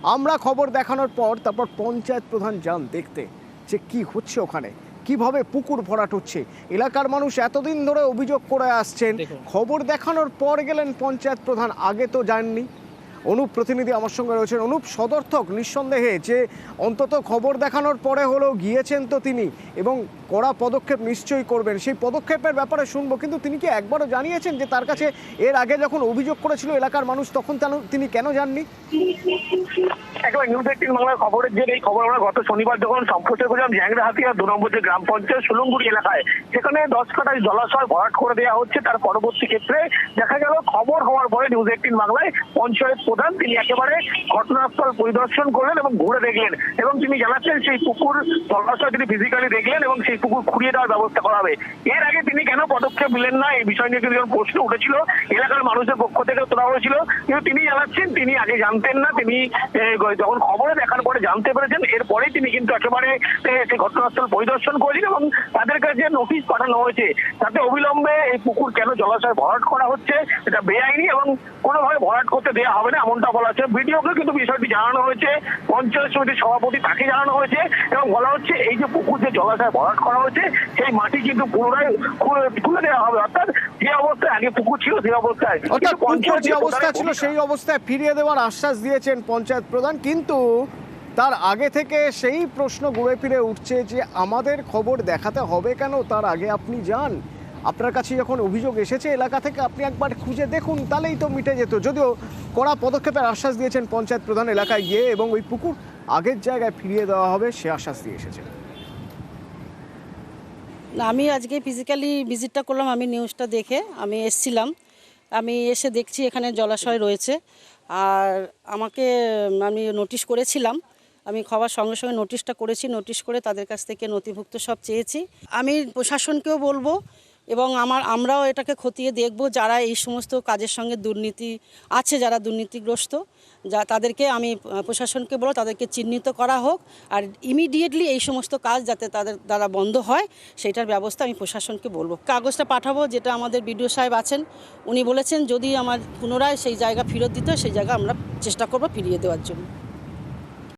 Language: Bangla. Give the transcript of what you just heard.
আমরা খবর দেখানোর পর তারপর পঞ্চায়েত প্রধান যান দেখতে যে কি হচ্ছে ওখানে, কিভাবে পুকুর ভরাট হচ্ছে। এলাকার মানুষ এতদিন ধরে অভিযোগ করে আসছেন, খবর দেখানোর পর গেলেন পঞ্চায়েত প্রধান, আগে তো যাননি। অনুপ প্রতিনিধি আমার সঙ্গে রয়েছেন। অনুপ, সদর্থক নিঃসন্দেহে যে অন্তত খবর দেখানোর পরে হলেও গিয়েছেন তো তিনি, এবং কড়া পদক্ষেপ নিশ্চয়ই করবেন, সেই পদক্ষেপের ব্যাপারে শুনবো। কিন্তু তিনি কি একবারও জানিয়েছেন যে তার কাছে এর আগে যখন অভিযোগ করেছিল এলাকার মানুষ তখন তিনি কেন যাননি? একেবারে নিউজ 18 বাংলার খবরের যে এই খবর আমরা গত শনিবার যখন সম্প্রচার করলাম জ্যাংরাহাতিয়া 2 নম্বর যে গ্রাম পঞ্চায়েত সুলুঙ্গুড়ি এলাকায়, সেখানে 10 কাঠা জলাশয় ভরাট করে দেওয়া হচ্ছে। তার পরবর্তী ক্ষেত্রে দেখা গেল খবর হওয়ার পরে নিউজ 18 বাংলায় পঞ্চায়েত প্রধান তিনি একেবারে ঘটনাস্থল পরিদর্শন করলেন এবং ঘুরে দেখলেন, এবং তিনি জানাচ্ছেন সেই পুকুর জলাশয় তিনি ফিজিক্যালি দেখলেন এবং সেই পুকুর খুঁড়িয়ে দেওয়ার ব্যবস্থা করা হবে। এর আগে তিনি কেন পদক্ষেপ নিলেন না, এই বিষয় নিয়ে কিন্তু যখন প্রশ্ন উঠেছিল এলাকার মানুষের পক্ষ থেকে তোলা হয়েছিল, কিন্তু তিনি জানাচ্ছেন তিনি আগে জানতেন না। তিনি যখন খবরে দেখার পরে জানতে পেরেছেন, এরপরেই তিনি কিন্তু একেবারে সেই ঘটনাস্থল পরিদর্শন করেছেন এবং তাদের কাছে নোটিশ পাঠানো হয়েছে যাতে অবিলম্বে এই পুকুর কেন জলাশয় ভরাট করা হচ্ছে, এটা বেআইনি এবং কোনোভাবে ভরাট করতে দেওয়া হবে না এমনটা বলা হচ্ছে। ভিডিওকে কিন্তু বিষয়টি জানানো হয়েছে পঞ্চায়েত সমিতির সভাপতি, তাকে জানানো হয়েছে এবং বলা হচ্ছে এই যে পুকুর যে জলাশয় ভরাট করা হয়েছে সেই মাটি কিন্তু পুনরায় তুলে দেওয়া হবে, অর্থাৎ যে অবস্থায় আগে পুকুর ছিল সেই অবস্থায়, অর্থাৎ পুকুর যে অবস্থা ছিল সেই অবস্থায় ফিরিয়ে দেওয়ার আশ্বাস দিয়েছেন পঞ্চায়েত প্রধান। কিন্তু তার আগে থেকে সেই প্রশ্ন ঘুরে ফিরে উঠছে যে আমাদের খবর দেখাতে হবে কেন, তার আগে আপনি যান, আপনার কাছে যখন অভিযোগ এসেছে এলাকা থেকে আপনি একবার খুঁজে দেখুন, তাহলেই তো মিটে যেত। যদিও কড়া পদক্ষেপের আশ্বাস দিয়েছেন পঞ্চায়েত প্রধান এলাকায় গিয়ে, এবং ওই পুকুর আগের জায়গায় ফিরিয়ে দেওয়া হবে সে আশ্বাস দিয়ে এসেছেন। না, আমি আজকে ফিজিক্যালি ভিজিটটা করলাম, আমি নিউজটা দেখে আমি এসছিলাম। আমি এসে দেখছি এখানে জলাশয় রয়েছে, আর আমি নোটিশ করেছিলাম। আমি খাওয়ার সঙ্গে সঙ্গে নোটিশটা করেছি, নোটিশ করে তাদের কাছ থেকে নথিভুক্ত সব চেয়েছি। আমি প্রশাসনকেও বলবো এবং আমরাও এটাকে খতিয়ে দেখব, যারা এই সমস্ত কাজের সঙ্গে দুর্নীতি আছে, যারা দুর্নীতিগ্রস্ত, তাদেরকে আমি প্রশাসনকে বলবো তাদেরকে চিহ্নিত করা হোক, আর ইমিডিয়েটলি এই সমস্ত কাজ যাতে তাদের দ্বারা বন্ধ হয় সেইটার ব্যবস্থা আমি প্রশাসনকে বলবো। কাগজটা পাঠাবো, যেটা আমাদের বিডিও সাহেব আছেন উনি বলেছেন যদি আমার পুনরায় সেই জায়গা ফেরত দিতে হয় সেই জায়গা আমরা চেষ্টা করবো ফিরিয়ে দেওয়ার জন্য।